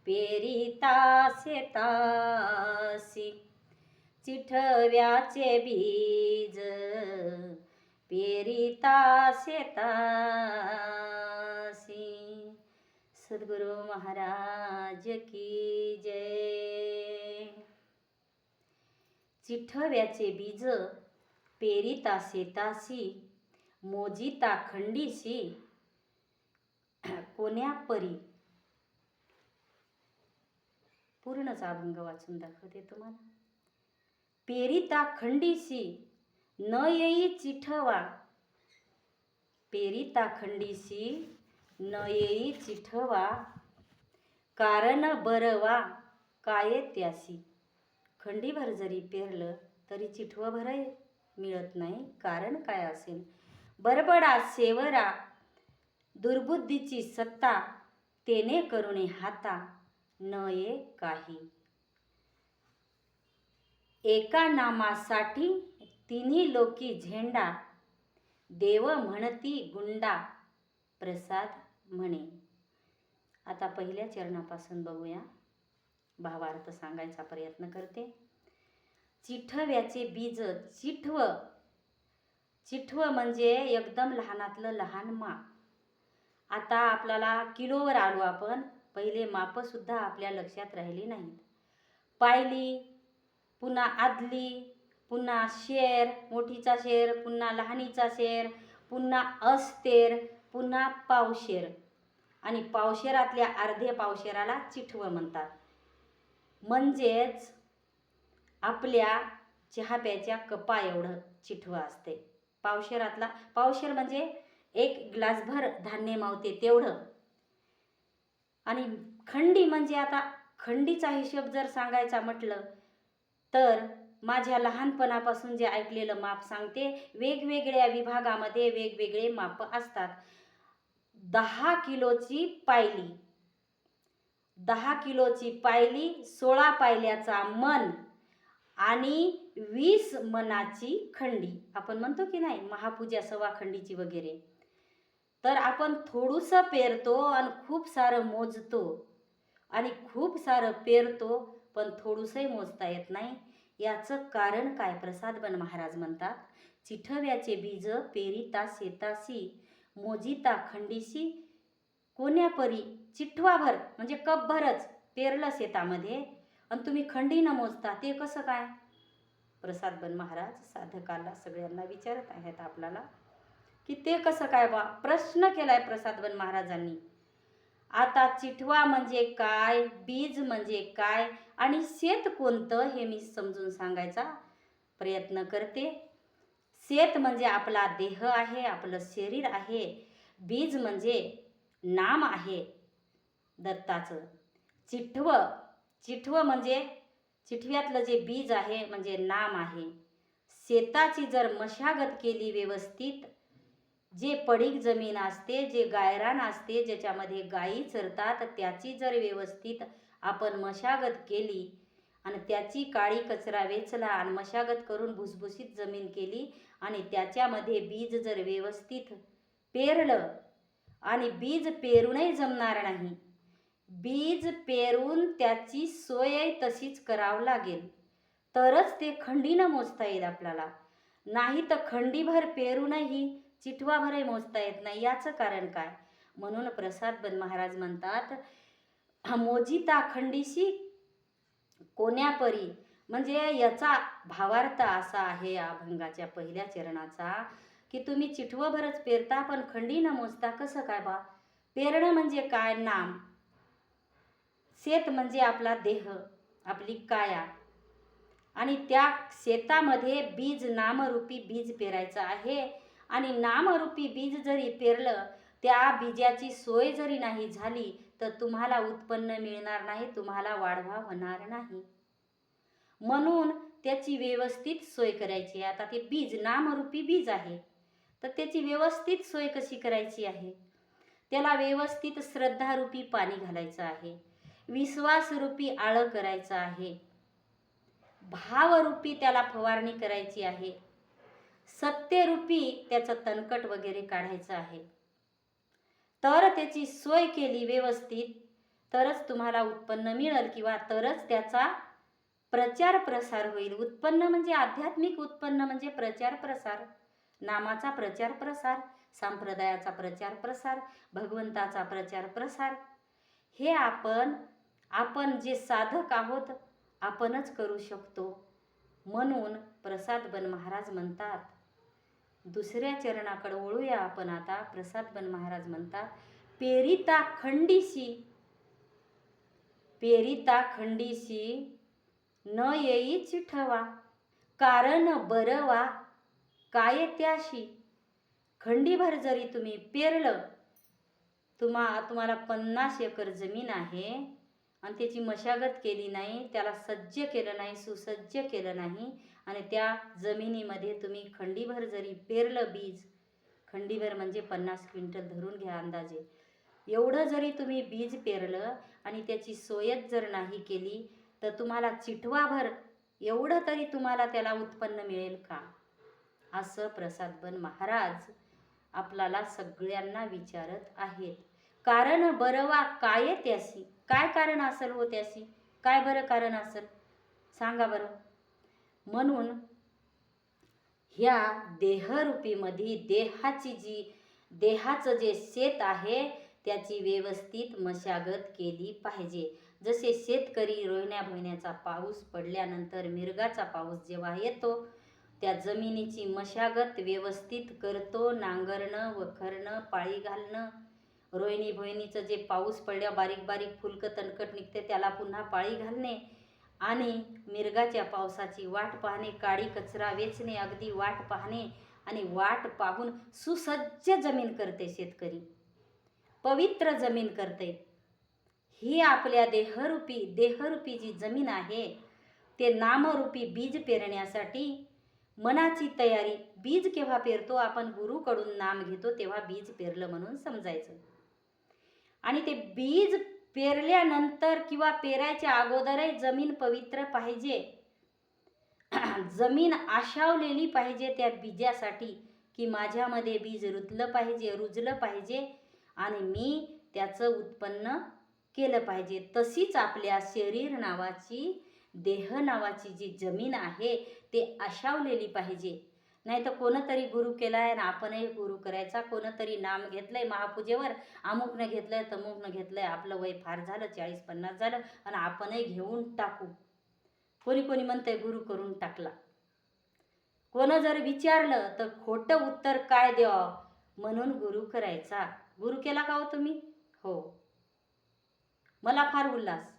पेरिता शेतासी, चिठव्याचे बीज पेरिता शेतासी। सद्गुरु महाराज की जय। चिठव्याचे बीज पेरिता शेतासी, मोजिता खंडीसी, कोण्या परी। पूर्णच अभंग वाचून दाखवते तुम्हाला। पेरिता खंडीसी न येई चिठवा, पेरिता खंडीसी न येई चिठवा, कारण बरवा काय त्यासी। खंडीभर जरी पेरलं तरी चिठवं भराय मिळत नाही, कारण काय असेल। बरबडा सेवरा दुर्बुद्धीची सत्ता, तेने करुणे हाता न ये काही। एका नामासाठी तिन्ही लोकी झेंडा, देव म्हणती गुंडा प्रसाद म्हणे। आता पहिल्या चरणापासून बघूया, भावार्थ सांगायचा प्रयत्न करते। चिठव्याचे बीज, चिठव, चिठव म्हणजे एकदम लहानातलं लहान माप। आता आपल्याला किलोवर आलो आपण, पहिले माप सुद्धा आपल्या लक्षात राहिली नाहीत। पायली, पुन्हा आदली, पुन्हा शेर, मोठीचा शेर, पुन्हा लहानीचा शेर, पुन्हा अस्तेर, पुन्हा पावशेर, आणि पावशेरातल्या अर्ध्या पावशेराला चिठव म्हणतात। म्हणजेच आपल्या चहा प्यायच्या कपा एवढं चिठव असते। पावशेरातला, पावशेर म्हणजे एक ग्लासभर धान्य मावते तेवढं। आणि खंडी म्हणजे, आता खंडीचा हिशोब जर सांगायचा म्हटलं तर माझ्या लहानपणापासून जे ऐकलेलं माप सांगते। वेगवेगळ्या विभागामध्ये वेगवेगळे माप असतात। 10 किलोची पायली, 10 किलोची पायली, 16 पायल्याचा मन आणि 20 मनाची खंडी। आपण म्हणतो की नाही महापूजा सवा खंडीची वगैरे। तर आपण थोडंसं पेरतो आणि खूप सारं मोजतो, आणि खूप सारं पेरतो पण थोडंसंही मोजता येत नाही। याचं कारण काय? प्रसादबन महाराज म्हणतात, चिठव्याचे बीज पेरिता शेतासी, मोजिता खंडीसी, कोण्या परी। चिठवाभर म्हणजे कपभरच पेरलं शेतामध्ये आणि तुम्ही खंडी न मोजता, ते कसं काय? प्रसादबन महाराज साधकाला सगळ्यांना विचारत आहेत आपल्याला की ते कसं काय बा, प्रश्न केलाय प्रसादबन महाराजांनी। आता चिठवा म्हणजे काय, बीज म्हणजे काय, आणि शेत कोणतं हे मी समजून सांगायचा प्रयत्न करते। शेत म्हणजे आपला देह आहे, आपलं शरीर आहे। बीज म्हणजे नाम आहे दत्ताचं। चिठव, चिठव म्हणजे चिठव्यातलं जे बीज आहे म्हणजे नाम आहे। शेताची जर मशागत केली व्यवस्थित, जे पडीक जमीन असते, जे गायरान असते, ज्याच्यामध्ये गायी चरतात, त्याची जर व्यवस्थित आपण मशागत केली आणि त्याची काळी कचरा वेचला आणि मशागत करून भुसभुशीत जमीन केली आणि त्याच्यामध्ये बीज जर व्यवस्थित पेरलं, आणि बीज पेरूनही जमणार नाही, बीज पेरून त्याची सोय तशीच करावं लागेल तरच ते खंडीनं मोजता येईल आपल्याला। नाही तर खंडीभर पेरूनही चिठवाभरही मोजता येत नाही। याचं कारण काय? म्हणून प्रसादबन महाराज म्हणतात, मोजिता खंडीसी कोण्या परी। म्हणजे याचा भावार्थ असा आहे अभंगाच्या पहिल्या चरणाचा की तुम्ही चिठवभरच पेरता पण खंडी न मोजता कसं काय बा। पेरणं म्हणजे काय? नाम। शेत म्हणजे आपला देह, आपली काया, आणि त्या शेतामध्ये बीज, नामरूपी बीज पेरायचं आहे। आणि नामरूपी बीज जरी पेरलं, त्या बीजाची सोय जरी नाही झाली तर तुम्हाला उत्पन्न मिळणार नाही, तुम्हाला वाढवा होणार नाही। म्हणून त्याची व्यवस्थित सोय करायची आहे। आता ते बीज नामरूपी बीज आहे, तर त्याची व्यवस्थित सोय कशी करायची आहे? त्याला व्यवस्थित श्रद्धारूपी पाणी घालायचं आहे, विश्वासरूपी आळं करायचं आहे, भावरूपी त्याला फवारणी करायची आहे, सत्यरूपी त्याचं तणकट वगैरे काढायचं आहे। तर त्याची सोय केली व्यवस्थित तरच तुम्हाला उत्पन्न मिळेल किंवा तरच त्याचा प्रचार प्रसार होईल. उत्पन्न म्हणजे आध्यात्मिक उत्पन्न म्हणजे प्रचार प्रसार, नामाचा प्रचार प्रसार, संप्रदायाचा प्रचार प्रसार, भगवंताचा प्रचार प्रसार. हे आपण जे साधक आहोत आपणच करू शकतो. म्हणून प्रसाद बन महाराज म्हणतात, दुसऱ्या चरणाकडे वळूया आपण आता. प्रसाद बन महाराज म्हणतात, पेरिता खंडीसी न येई चिठवा, कारण बरवा काय त्याशी. खंडीभर जरी तुम्ही पेरलं, तुम्हाला 50 एकर जमीन आहे आणि त्याची मशागत केली नाही, त्याला सज्ज केलं नाही, सुसज्ज केलं नाही, आणि त्या जमिनीमध्ये तुम्ही खंडीभर जरी पेरलं बीज, खंडीभर म्हणजे 50 क्विंटल धरून घ्या अंदाजे, एवढं जरी तुम्ही बीज पेरलं आणि त्याची सोयच जर नाही केली तर तुम्हाला चिठवाभर एवढं तरी तुम्हाला त्याला उत्पन्न मिळेल का? असं प्रसाद बन महाराज आपल्याला सगळ्यांना विचारत आहेत. कारण बरवा काय त्यासी, काय कारण असेल हो त्यासी, काय बरं कारण असेल सांगा बरं. म्हणून ह्या देहरूपीमध्ये देहाचं जे शेत आहे त्याची व्यवस्थित मशागत केली पाहिजे. जसे शेतकरी रोहिण्या भोयण्याचा पाऊस पडल्यानंतर मिरगाचा पाऊस जेव्हा येतो त्या जमिनीची मशागत व्यवस्थित करतो, नांगरणं, वखरणं, पाळी घालणं. रोहिणी भोयणीचं जे पाऊस पडल्या बारीक बारीक फुलकं तणकट निघते त्याला पुन्हा पाळी घालणे, आणि मिरगाच्या पावसाची वाट पाहणे, काडी कचरा वेचणे, अगदी वाट पाहणे, आणि वाट पाहून सुसज्ज जमीन करते शेतकरी, पवित्र जमीन करते. ही आपल्या देहरूपी जी जमीन आहे ते नामरूपी बीज पेरण्यासाठी मनाची तयारी. बीज केव्हा पेरतो आपण? गुरुकडून नाम घेतो तेव्हा बीज पेरलं म्हणून समजायचं. आणि ते बीज पेरल्यानंतर किंवा पेरायच्या अगोदरही जमीन पवित्र पाहिजे, जमीन आशावलेली पाहिजे त्या बीजासाठी, की माझ्यामध्ये बीज रुजलं पाहिजे आणि मी त्याचं उत्पन्न केलं पाहिजे. तशीच आपल्या शरीर नावाची, देह नावाची जी जमीन आहे ते आशावलेली पाहिजे. नाही तर कोणतरी गुरु केलाय आणि आपणही गुरु करायचा. कोणतरी नाम घेतलंय महापूजेवर, अमुकनं घेतलंय तमुकनं घेतलंय, आपलं वय फार झालं 40-50 झालं आणि आपणही घेऊन टाकू. कोणी म्हणतंय गुरु करून टाकला. कोण जर विचारलं तर खोटं उत्तर काय द्यावं म्हणून गुरु करायचा. गुरु केला का हो तुम्ही? हो, मला फार उल्हास.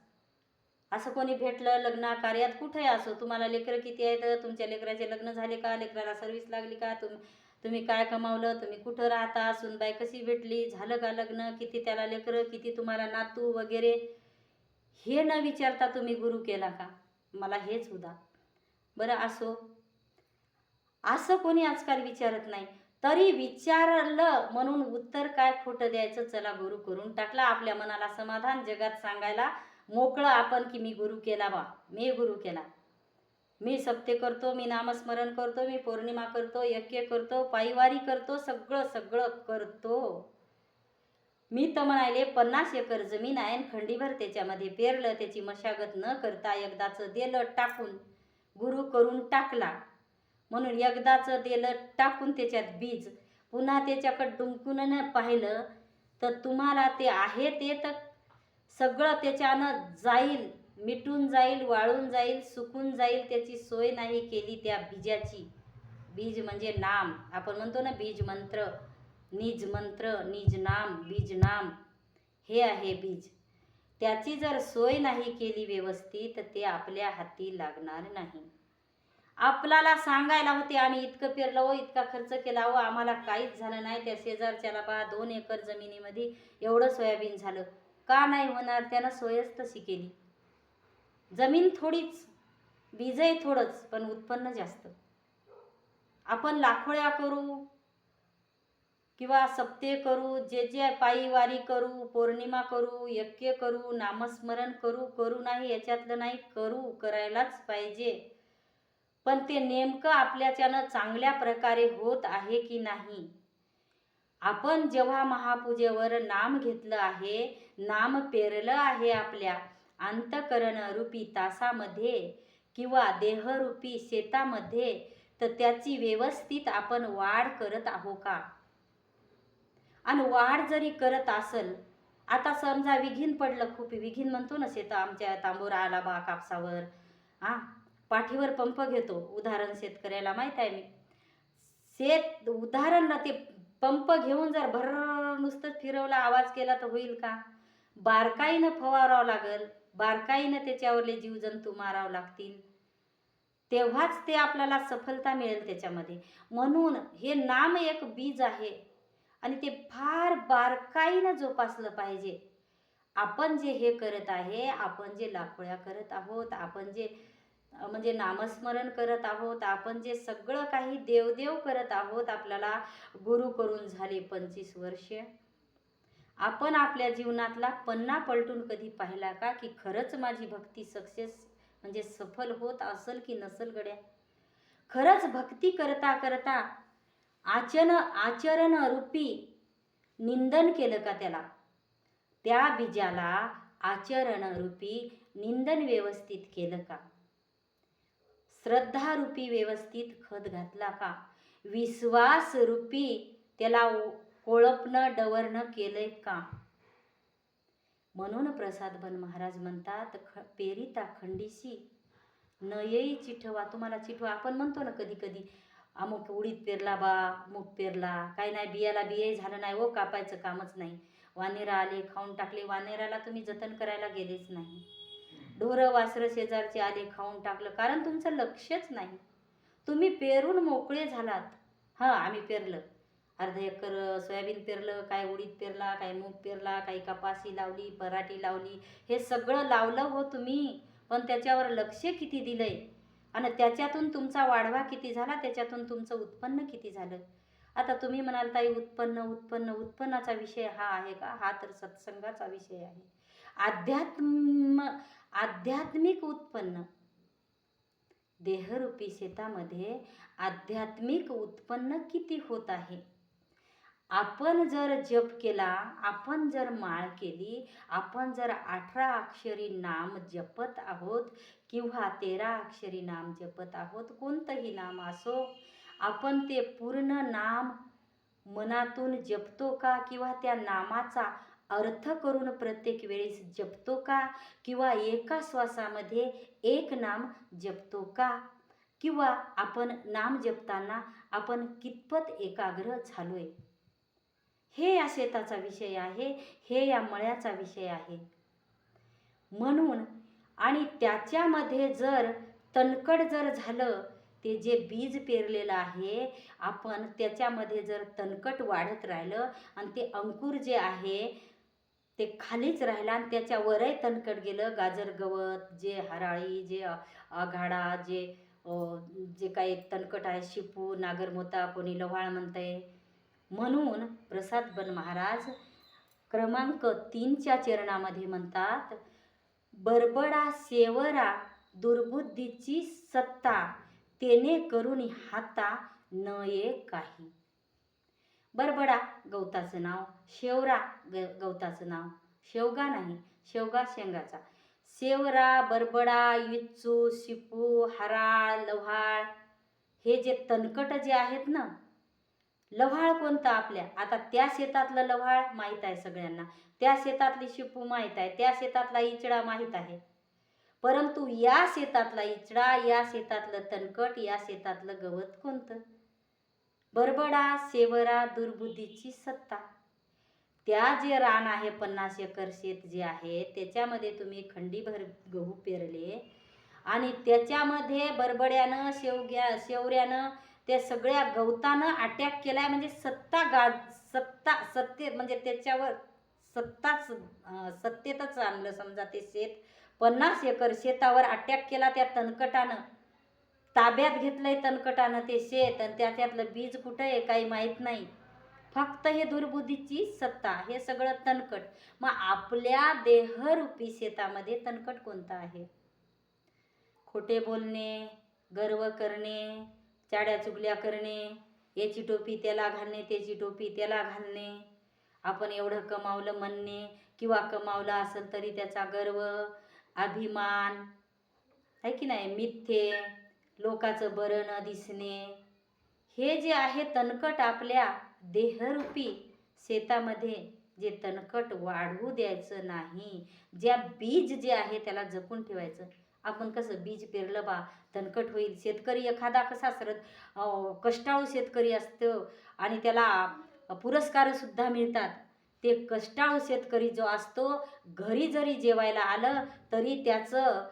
असं कोणी भेटलं लग्न कार्यात कुठेही असो, तुम्हाला लेकरं किती आहेत, तुमच्या लेकराचे लग्न झाले का, लेकराला सर्व्हिस लागली का, तुम्ही काय कमावलं, तुम्ही कुठं राहता, सुनबाई कशी भेटली, झालं का लग्न, किती त्याला लेकरं, किती तुम्हाला नातू वगैरे, हे न विचारता तुम्ही गुरु केला का? मला हेच उदा. बरं असो, असं कोणी आजकाल विचारत नाही. तरी विचारलं म्हणून उत्तर काय खोटं द्यायचं? चला गुरु करून टाकला. आपल्या मनाला समाधान, जगात सांगायला मोकळं आपण की मी गुरु केला बा, मी गुरु केला, मी सप्ते करतो, मी नामस्मरण करतो, मी पौर्णिमा करतो, यज्ञ करतो, पायवारी करतो, सगळं करतो. मी तर म्हणाले 50 एकर जमीन आहे, खंडीभर त्याच्यामध्ये पेरलं, त्याची मशागत न करता एकदाचं दिलं टाकून, गुरु करून टाकला. म्हणून एकदाचं दिलं टाकून त्याच्यात बीज, पुन्हा त्याच्याकडे डुंकून न पाहिलं तर तुम्हाला ते आहे ते तर सगळं त्याच्यानं जाईल, मिटून जाईल, वाळून जाईल, सुकून जाईल. त्याची सोय नाही केली त्या बीजाची. बीज म्हणजे नाम. आपण म्हणतो ना बीज मंत्र, निज मंत्र, निज नाम, बीज नाम, हे आहे बीज. त्याची जर सोय नाही केली व्यवस्थित तर ते आपल्या हाती लागणार नाही. आपल्याला सांगायला होते आम्ही इतकं पेरलं हो, इतका खर्च केला हो, आम्हाला काहीच झालं नाही. त्या शेजारच्याला बा 2 एकर जमिनीमध्ये एवढं सोयाबीन झालं. का नाही होणार? त्यानं सोयच तशी केली. जमीन थोडीच, बीजही थोडंच, पण उत्पन्न जास्त. आपण लाखोळ्या करू किंवा सप्ते करू, जे पायीवारी करू, पौर्णिमा करू, यज्ञ करू, नामस्मरण करू नाही याच्यातलं नाही, करायलाच पाहिजे. पण ते नेमकं आपल्याच्यानं चांगल्या प्रकारे होत आहे की नाही? आपण जेव्हा महापूजेवर नाम घेतलं आहे, नाम पेरलं आहे आपल्या अंतकरण रूपी तासामध्ये किंवा देहरूपी शेतामध्ये, तर त्याची व्यवस्थित आपण वाढ करत आहो का? आणि वाढ जरी करत असल, आता समजा विघीन पडलं, खूप विघीन म्हणतो ना, शेता आमच्या तांबोरा आला बा कापसावर, पाठीवर पंप घेतो, उदाहरण शेतकऱ्याला माहीत आहे. मी उदाहरण ना, ते पंप घेऊन जर भर नुसतं फिरवला, आवाज केला तर होईल का? बारकाईनं फवारावं लागल, बारकाईनं त्याच्यावरले जीवजंतू मारावं लागतील, तेव्हाच ते आपल्याला सफलता मिळेल त्याच्यामध्ये. म्हणून हे नाम एक बीज आहे आणि ते फार बारकाईनं जोपासलं पाहिजे. आपण जे हे करत आहे, आपण जे लाखोळ्या करत आहोत, आपण जे म्हणजे नामस्मरण करत आहोत, आपण जे सगळं काही देवदेव करत आहोत, आपल्याला गुरु करून झाले 25 वर्ष. आपण आपल्या जीवनातला पन्ना पलटून कधी पाहिला का, की खरंच माझी भक्ती सक्सेस म्हणजे सफल होत असेल की नसेल गड्या? खरंच भक्ती करता करता आचरण रूपी निंदन केलं का? त्या बीजाला आचरण रूपी निंदन व्यवस्थित केलं का? श्रद्धा रूपी व्यवस्थित खत घातला का? विश्वास रूपी त्याला कोळपणं डवरणं केलंय का? म्हणून प्रसादबन महाराज म्हणतात, पेरिता खंडीशी न येई चिठवा. तुम्हाला चिठवा आपण म्हणतो ना कधी कधी, अमुक उडीद पेरला बा, मूग पेरला, काय नाही, बियाला बियाही झालं नाही, ओ कापायचं कामच नाही, वानेरा आले खाऊन टाकले, वानेराला तुम्ही जतन करायला गेलेच नाही, ढोरं वासरं शेजारचे आले खाऊन टाकलं, कारण तुमचं लक्षच नाही. तुम्ही पेरून मोकळे झालात. आम्ही पेरलं, अर्धा एकर सोयाबीन पेरलं, काय उडीद पेरला, काय मूग पेरला, काही कपासी लावली, पराठी लावली, हे सगळं लावलं हो तुम्ही, पण त्याच्यावर लक्ष किती दिलंय आणि त्याच्यातून तुमचा वाढवा किती झाला, त्याच्यातून तुमचं उत्पन्न किती झालं? आता तुम्ही म्हणाल ताई उत्पन्नाचा विषय हा आहे का? हा तर सत्संगाचा विषय आहे. आध्यात्मिक उत्पन्न, देहरूपी शेतामध्ये आध्यात्मिक उत्पन्न किती होत आहे? आपण जर जप केला, आपण जर माळ केली, आपण जर 18 अक्षरी नाम जपत आहोत किंवा 13 अक्षरी नाम जपत आहोत, कोणतंही नाम असो, आपण ते पूर्ण नाम मनातून जपतो का? किंवा त्या नामाचा अर्थ करून प्रत्येक वेळेस जपतो का? किंवा एका श्वासामध्ये एक नाम जपतो का? किंवा आपण नाम जपताना आपण कितपत एकाग्र झालोय? हे या शेताचा विषय आहे, हे या मळ्याचा विषय आहे. म्हणून आणि त्याच्यामध्ये जर तणकट जर झालं, ते जे बीज पेरलेलं आहे आपण, त्याच्यामध्ये जर तणकट वाढत राहिलं आणि ते अंकुर जे आहे ते खालीच राहिला आणि त्याच्यावरही तणकट गेलं, गाजर गवत, जे हराळी, जे आघाडा, जे काही तणकट आहे, शिपू, नागरमोता, कोणी लव्हाळ म्हणतंय. म्हणून प्रसादबन महाराज क्रमांक 3च्या चरणामध्ये म्हणतात, बरबडा सेवरा दुर्बुद्धीची सत्ता, तेने करून हाता न ये काही. बरबडा गवताचं नाव, शेवरा गवताचं नाव, शेवगा नाही, शेवगा शेंगाचा. सेवरा, बरबडा, इच्चू, शिपू, हराळ, लव्हाळ, हे जे तणकट जे आहेत ना, लव्हाळ कोणतं आपल्या, आता त्या शेतातलं लव्हाळ माहीत आहे सगळ्यांना, त्या शेतातली शिपू माहीत आहे, त्या शेतातला इचडा माहीत आहे, परंतु या शेतातला इचडा, या शेतातलं तणकट, या शेतातलं गवत कोणतं? बरबडा सेवरा दुर्बुद्धीची सत्ता. त्या जे रान आहे 50 एकर शेत जे आहे, त्याच्यामध्ये तुम्ही खंडीभर गहू पेरले आणि त्याच्यामध्ये बरबड्यानं, शेवऱ्यानं, त्या सगळ्या गवतानं अटॅक केलाय, म्हणजे सत्य म्हणजे त्याच्यावर सत्तेतच आणलं समजा. ते शेत 50 एकर शेतावर अटॅक केला त्या तणकटानं, ताब्यात घेतलंय तणकटानं ते शेत, आणि त्याच्यातलं बीज कुठं आहे काही माहीत नाही, फक्त हे दुर्बुद्धीची सत्ता, हे सगळं तणकट. मग आपल्या देहरूपी शेतामध्ये तणकट कोणतं आहे? खोटे बोलणे, गर्व करणे, चाड्या चुगल्या करणे, याची टोपी त्याला घालणे, त्याची टोपी त्याला घालणे, आपण एवढं कमावलं म्हणणे, किंवा कमावलं असेल तरी त्याचा गर्व, अभिमान आहे की नाही, मिथ्ये, लोकाचं बरं न दिसणे, हे जे आहे तणकट आपल्या देहरूपी शेतामध्ये जे तणकट वाढवू द्यायचं नाही. ज्या बीज जे आहे त्याला जपून ठेवायचं. आपण कसं बीज पेरलं बा तणकट होईल. शेतकरी एखादा कसा कष्टाळू शेतकरी असतो आणि त्याला पुरस्कारसुद्धा मिळतात. ते कष्टाळू शेतकरी जो असतो, घरी जरी जेवायला आलं तरी त्याचं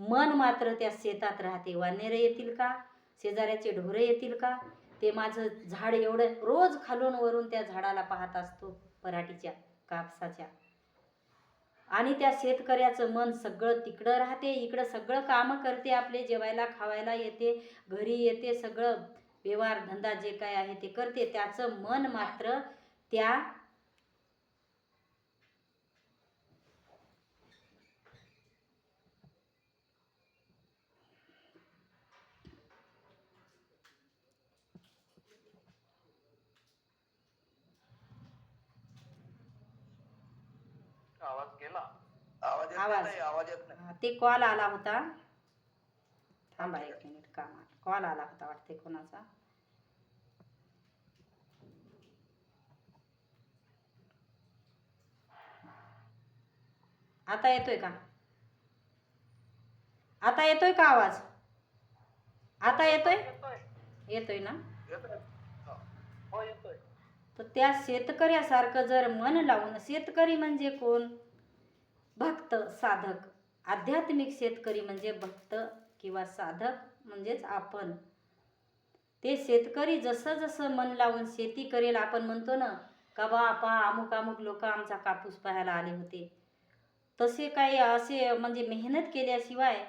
मन मात्र त्या शेतात राहते. वानरे येतील का, शेजाऱ्याचे ढोरं येतील का, ते माझं झाड एवढं रोज खालून वरून त्या झाडाला पाहत असतो, पराठीच्या कापसाच्या. आणि त्या शेतकऱ्याचं मन सगळं तिकडं राहते, इकडं सगळं कामं करते, आपले जेवायला खावायला येते, घरी येते, सगळं व्यवहार धंदा जे काय आहे ते करते. त्याचं मन मात्र त्या आवाज गेला. आवाज येत नाही. ते कॉल आला होता. थांबा एक मिनिट, काम कॉल आला होता वाटते कोणाचा. आता येतोय का, आता येतोय का आवाज, आता येतोय, येतोय ना. हो येतोय. तर त्या शेतकऱ्यासारखं जर मन लावून, शेतकरी म्हणजे कोण, भक्त साधक. आध्यात्मिक शेतकरी म्हणजे भक्त किंवा साधक म्हणजेच आपण. ते शेतकरी जसं जसं मन लावून शेती करेल, आपण म्हणतो ना का बा अमुक अमुक लोक आमचा कापूस पाहायला आले होते, तसे काही असे म्हणजे मेहनत केल्याशिवाय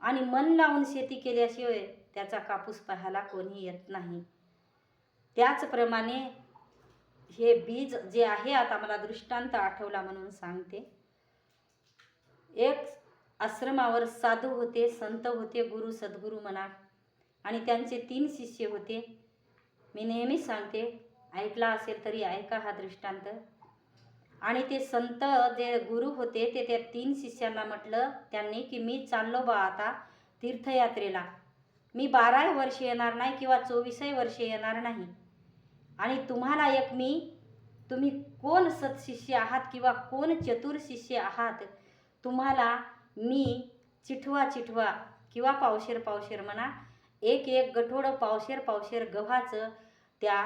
आणि मन लावून शेती केल्याशिवाय त्याचा कापूस पाहायला कोणी येत नाही. त्याचप्रमाणे हे बीज जे आहे, आता मला दृष्टांत आठवला म्हणून सांगते. एक आश्रमावर साधू होते, संत होते, गुरु सद्गुरू म्हणा, आणि त्यांचे 3 शिष्य होते. मी नेहमी सांगते, ऐकला असेल तरी ऐका हा दृष्टांत. आणि ते संत जे गुरु होते ते त्या 3 शिष्यांना म्हटलं त्यांनी की मी चाललो बा आता तीर्थयात्रेला, मी 12 वर्ष येणार नाही किंवा 24 वर्ष येणार नाही, आणि तुम्हाला एक तुम्ही कोण सत्शिष्य आहात किंवा कोण चतुर शिष्य आहात, तुम्हाला मी चिठवा किंवा पावशेर म्हणा, एक गठोडं पावशेर गव्हाचं त्या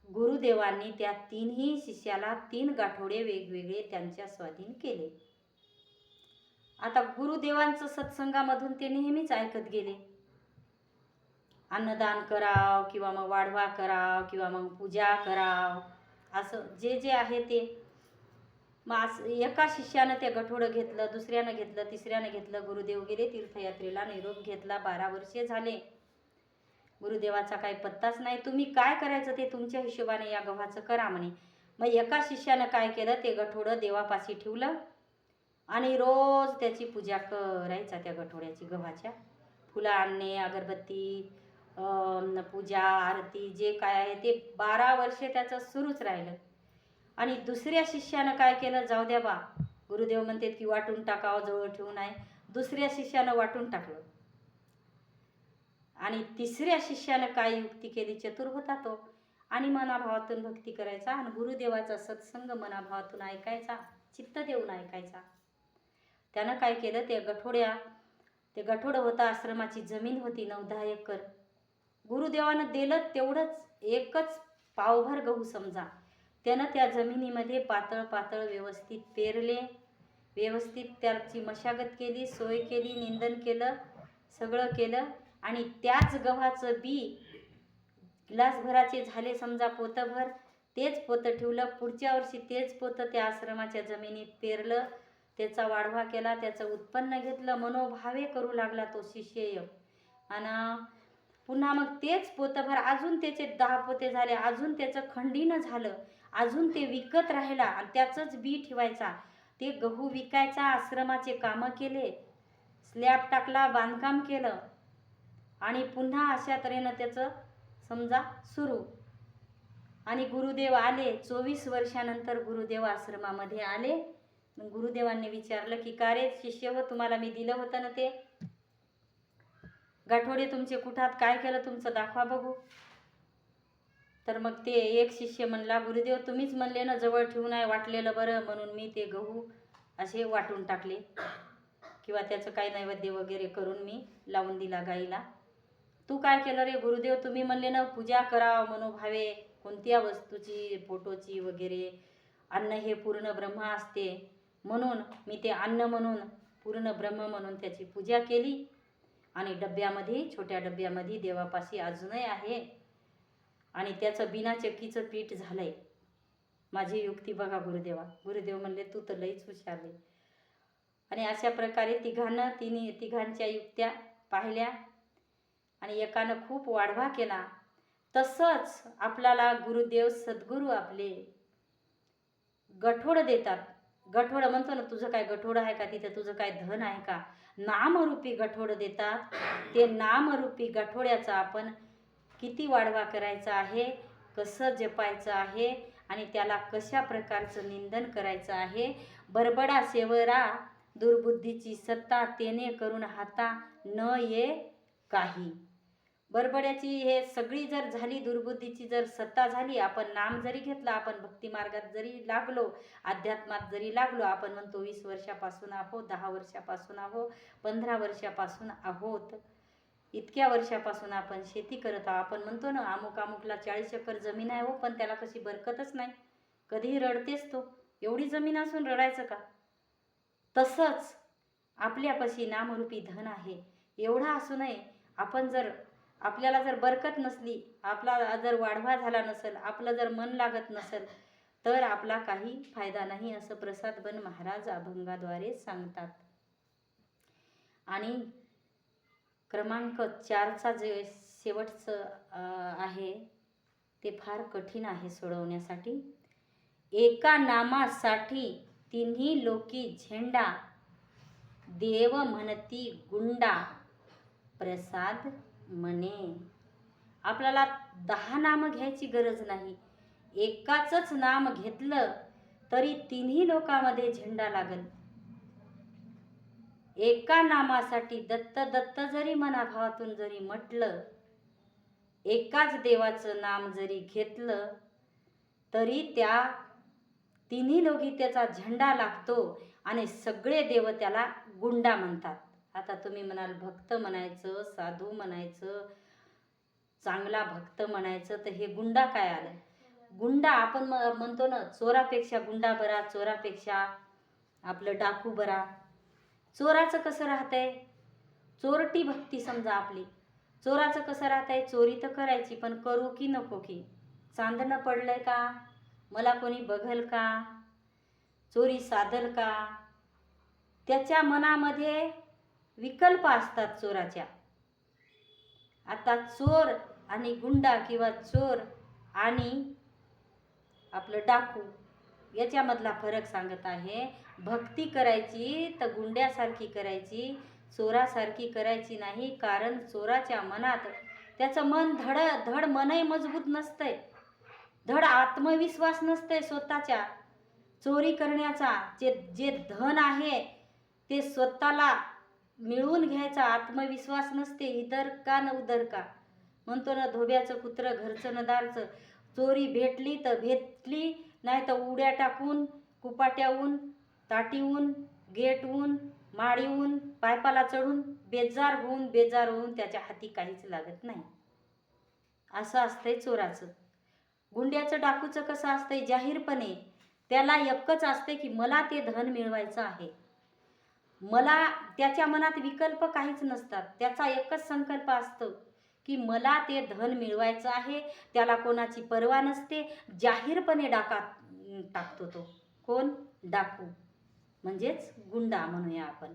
गुरुदेवांनी त्या 3ही शिष्याला 3 गाठोडे वेगवेगळे त्यांच्या स्वाधीन केले. आता गुरुदेवांचं सत्संगामधून ते नेहमीच ऐकत गेले. अन्नदान कराव किंवा मग वाढवा कराव किंवा मग पूजा कराव, असं जे जे आहे ते. मग एका शिष्यानं ते गठोडं घेतलं, दुसऱ्यानं घेतलं, तिसऱ्यानं घेतलं. गुरुदेव गेले तीर्थयात्रेला, निरोप घेतला. 12 वर्षे झाले, गुरुदेवाचा काही पत्ताच नाही. तुम्ही काय करायचं ते तुमच्या हिशोबाने या गव्हाचं करा म्हणे. मग एका शिष्यानं काय केलं, ते गठोडं देवापाशी ठेवलं आणि रोज त्याची पूजा करायचा. त्या गठोड्याची गव्हाच्या फुलं आणणे, अगरबत्ती, पूजा आरती जे काय आहे ते 12 वर्षे त्याचं सुरूच राहिलं. आणि दुसऱ्या शिष्यानं काय केलं, जाऊ द्या बा, गुरुदेव म्हणतात की वाटून टाकावं, जवळ ठेवू नये. दुसऱ्या शिष्यानं वाटून टाकलं. आणि तिसऱ्या शिष्यानं काय युक्ती केली, चतुर होता तो, आणि मनाभावातून भक्ती करायचा आणि गुरुदेवाचा सत्संग मनाभावातून ऐकायचा, चित्त देऊन ऐकायचा. त्यानं काय केलं, ते गठोडं होता, आश्रमाची जमीन होती 9-10 एकर. गुरुदेवानं दिलं तेवढंच, एकच पावभर गहू समजा. त्यानं त्या जमिनीमध्ये पातळ व्यवस्थित पेरले, व्यवस्थित त्याची मशागत केली, सोय केली, निंदन केलं, सगळं केलं. आणि त्याच गव्हाचं बी ग्लासभराचे झाले समजा पोतभर, तेच पोतं ठेवलं. पुढच्या वर्षी तेच पोतं त्या आश्रमाच्या जमिनीत पेरलं, त्याचा वाढवा केला, त्याचं उत्पन्न घेतलं. मनोभावे करू लागला तो शिष्य. आणि पुन्हा मग तेच पोतभर अजून त्याचे 10 पोते झाले, अजून त्याचं खंडीनं झालं, अजून ते विकत राहिला आणि त्याचंच बी ठेवायचा. ते गहू विकायचा, आश्रमाचे कामं केले, स्लॅब टाकला, बांधकाम केलं, आणि पुन्हा अशा तऱ्हेनं त्याचं समजा सुरू. आणि गुरुदेव आले. 24 वर्षानंतर गुरुदेव आश्रमामध्ये आले. मग गुरुदेवांनी विचारलं की का रे शिष्य हो, तुम्हाला मी दिलं होतं ना ते गाठोडे तुमचे कुठात, काय केलं तुमचं, दाखवा बघू. तर मग ते एक शिष्य म्हणला, गुरुदेव तुम्हीच म्हणले ना जवळ ठेवून आहे वाटलेलं बरं, म्हणून मी ते गहू असे वाटून टाकले किंवा त्याचं काही नैवेद्य वगैरे करून मी लावून दिला गाईला. तू काय केलं रे गुरुदेव, तुम्ही म्हणले ना पूजा करावं मनोभावे कोणत्या वस्तूची, फोटोची वगैरे. अन्न हे पूर्ण ब्रह्म असते, म्हणून मी ते अन्न म्हणून पूर्ण ब्रह्म म्हणून त्याची पूजा केली. आणि डब्यामध्ये, छोट्या डब्यामध्ये देवापाशी अजूनही आहे. आणि त्याचं बिना चक्कीचं पीठ झालंय. माझी युक्ती बघा गुरुदेवा. गुरुदेव म्हणले तू तर लईच हुशार आहे. आणि अशा प्रकारे तिघांच्या युक्त्या पाहिल्या आणि एकानं खूप वाढवा केला. तसंच आपल्याला गुरुदेव सद्गुरू आपले गठोड देतात. गठोड म्हणतो ना, तुझं काय गठोड आहे का, तिथं तुझं काय धन आहे का, नामरूपी गठोड देतात. ते नामरूपी गठोड्याचा आपण किती वाढवा करायचा आहे, कसं जपायचं आहे आणि त्याला कशा प्रकारचं निंदन करायचं आहे. बरबडा सेवरा दुर्बुद्धीची सत्ता, तेने करून हाता न ये काही. बरबड्याची हे सगळी जर झाली, दुर्बुद्धीची जर सत्ता झाली, आपण नाम जरी घेतला, आपण भक्ती मार्गात जरी लागलो, अध्यात्मात जरी लागलो, आपण म्हणतो 20 वर्षापासून आहोत, 10 वर्षापासून आहोत, 15 वर्षापासून आहोत, इतक्या वर्षापासून आपण शेती करत आहोत. आपण म्हणतो ना अमुकला 40 एकर जमीन आहे हो, पण त्याला कशी बरकतच नाही, कधीही रडतेच तो. एवढी जमीन असून रडायचं का. तसंच आपल्यापाशी नामरूपी धन आहे. एवढा असूनही आपण जर, आपल्याला जर बरकत नसली, आपला जर वाढवा झाला नसेल, आपलं जर मन लागत नसेल, तर आपला काही फायदा नाही, असं प्रसादबन महाराज अभंगाद्वारे सांगतात. आणि क्रमांक 4चा जे शेवटचं आहे ते फार कठीण आहे सोडवण्यासाठी. एका नामासाठी तिन्ही लोकी झेंडा, देव म्हणती गुंडा प्रसाद म्हणे. आपल्याला 10 नाम घ्यायची गरज नाही. एकाच नाम घेतलं तरी तिन्ही लोकांमध्ये झेंडा लागल. एका नामासाठी दत्त दत्त जरी मनाभावातून जरी म्हटलं, एकाच देवाचं नाम जरी घेतलं तरी त्या तिन्ही लोकी त्याचा झेंडा लागतो आणि सगळे देव त्याला गुंडा म्हणतात. आता तुम्ही म्हणाल भक्त म्हणायचं, साधू म्हणायचं, चांगला भक्त म्हणायचं, तर हे गुंडा काय आलं. गुंडा आपण म्हणतो ना, चोरापेक्षा गुंडा बरा, चोरापेक्षा आपलं डाकू बरा. चोराचं कसं राहतंय, चोरटी भक्ती समजा आपली. चोराचं कसं राहतंय, चोरी तर करायची पण करू की नको की, चांदणं पडलंय का, मला कोणी बघल का, चोरी साधल का, त्याच्या मनामध्ये विकल्प असतात चोराच्या. आता चोर आणि गुंडा किंवा चोर आणि आपलं डाकू याच्यामधला फरक सांगत आहे. भक्ती करायची तर गुंड्यासारखी करायची, चोरासारखी करायची नाही. कारण चोराच्या मनात त्याचं मन धड मनही मजबूत नसतंय, धड आत्मविश्वास नसतंय स्वतःच्या. चोरी करण्याचा जे धन आहे ते स्वतःला मिळवून घ्यायचा आत्मविश्वास नसते. इधर का न उधर का म्हणतो ना, धोब्याचं कुत्र घरचं न दारचं. चोरी भेटली तर भेटली, नाही तर उड्या टाकून, कुपाट्याहून, ताटीहून, गेटहून, माडीहून, पायपाला चढून बेजार होऊन त्याच्या हाती काहीच लागत नाही. असं असतंय चोराचं. गुंड्याचं डाकूचं कसं असतंय, जाहीरपणे त्याला एकच असते की मला ते धन मिळवायचं आहे. मला त्याच्या मनात विकल्प काहीच नसतात. त्याचा एकच संकल्प असतो की मला ते धन मिळवायचं आहे. त्याला कोणाची पर्वा नसते. जाहीरपणे डाका टाकतो तो. कोण, डाकू म्हणजेच गुंडा म्हणूया आपण.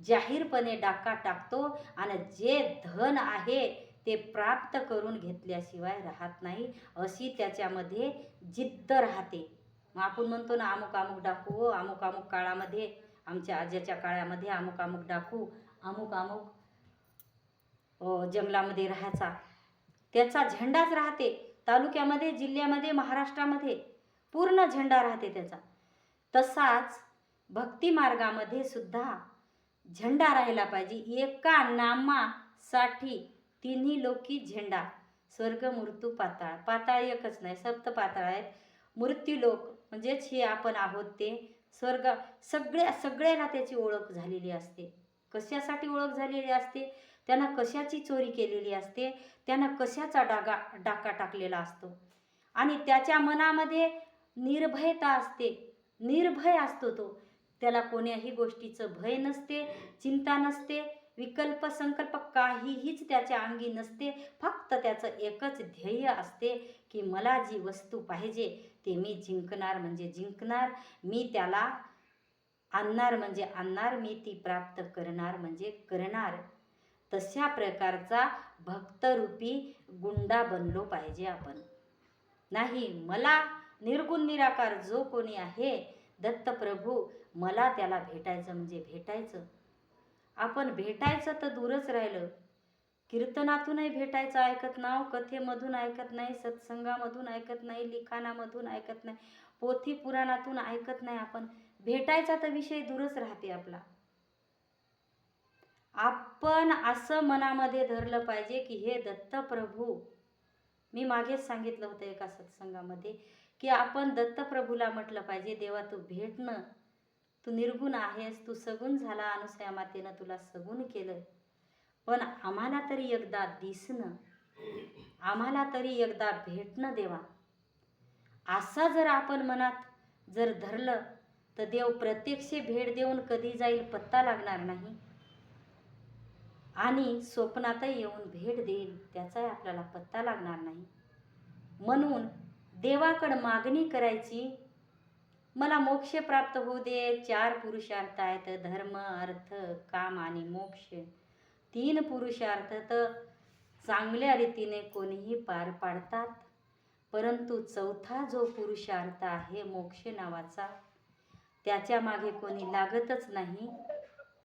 जाहीरपणे डाका टाकतो आणि जे धन आहे ते प्राप्त करून घेतल्याशिवाय राहत नाही, अशी त्याच्यामध्ये जिद्द राहते. मग आपण म्हणतो ना अमुक अमुक डाकू, अमुक अमुक काळामध्ये, आमच्या आज्याच्या काळामध्ये अमुक अमुक डाकू अमुक अमुक जंगलामध्ये राहायचा. त्याचा झेंडाच राहते. तालुक्यामध्ये, जिल्ह्यामध्ये, महाराष्ट्रामध्ये पूर्ण झेंडा राहते त्याचा. तसाच भक्ती मार्गामध्ये सुद्धा झेंडा राहायला पाहिजे. एका नामासाठी तिन्ही लोकी झेंडा. स्वर्ग, मृत्यू, पाताळ. पाताळ एकच नाही, सप्त पाताळ आहेत. मृत्यूलोक म्हणजेच हे आपण आहोत ते. स्वर्ग सगळ्याला त्याची ओळख झालेली असते. कशासाठी ओळख झालेली असते? त्यानं कशाची चोरी केलेली असते, त्यानं कशाचा डाका टाकलेला असतो, आणि त्याच्या मनामध्ये निर्भयता असते. निर्भय असतो तो. त्याला कोण्याही गोष्टीचं भय नसते, चिंता नसते, विकल्प संकल्प काहीच त्याच्या अंगी नसते. फक्त त्याचं एकच ध्येय असते की मला जी वस्तू पाहिजे ते मी जिंकणार म्हणजे जिंकणार, मी त्याला आणणार म्हणजे आणणार, मी ती प्राप्त करणार म्हणजे करणार. तशा प्रकारचा भक्तरूपी गुंडा बनलो पाहिजे आपण. नाही, मला निर्गुण निराकार जो कोणी आहे दत्तप्रभू, मला त्याला भेटायचं म्हणजे भेटायचं. आपण भेटायचं तर दूरच राहिलं. कीर्तनातूनही भेटायचं ऐकत नाव, कथेमधून ऐकत नाही, सत्संगामधून ऐकत नाही, लिखाणामधून ऐकत नाही, पोथी पुराणातून ऐकत नाही. आपण भेटायचा तर विषय दूरच राहते आपला. आपण असं मनामध्ये धरलं पाहिजे की हे दत्तप्रभू, मी मागेच सांगितलं होतं एका सत्संगामध्ये की आपण दत्तप्रभूला म्हटलं पाहिजे, देवा तू भेटणं, तू निर्गुण आहेस, तू सगुण झाला, अनुसया मातेनं तुला सगुण केलं, पण आम्हाला तरी एकदा दिसणं, आम्हाला तरी एकदा भेटणं देवा. असा जर आपण मनात जर धरलं तर देव प्रत्यक्ष भेट देऊन कधी जाईल पत्ता लागणार नाही, आणि स्वप्नातही येऊन भेट देईल त्याचाही आपल्याला पत्ता लागणार नाही. म्हणून देवाकडं मागणी करायची, मला मोक्ष प्राप्त होऊ दे. 4 पुरुषार्थ आहेत, धर्म, अर्थ, काम आणि मोक्ष. 3 पुरुषार्थ तर चांगल्या रीतीने कोणीही पार पाडतात, परंतु 4था जो पुरुषार्थ आहे मोक्ष नावाचा, त्याच्या मागे कोणी लागतच नाही.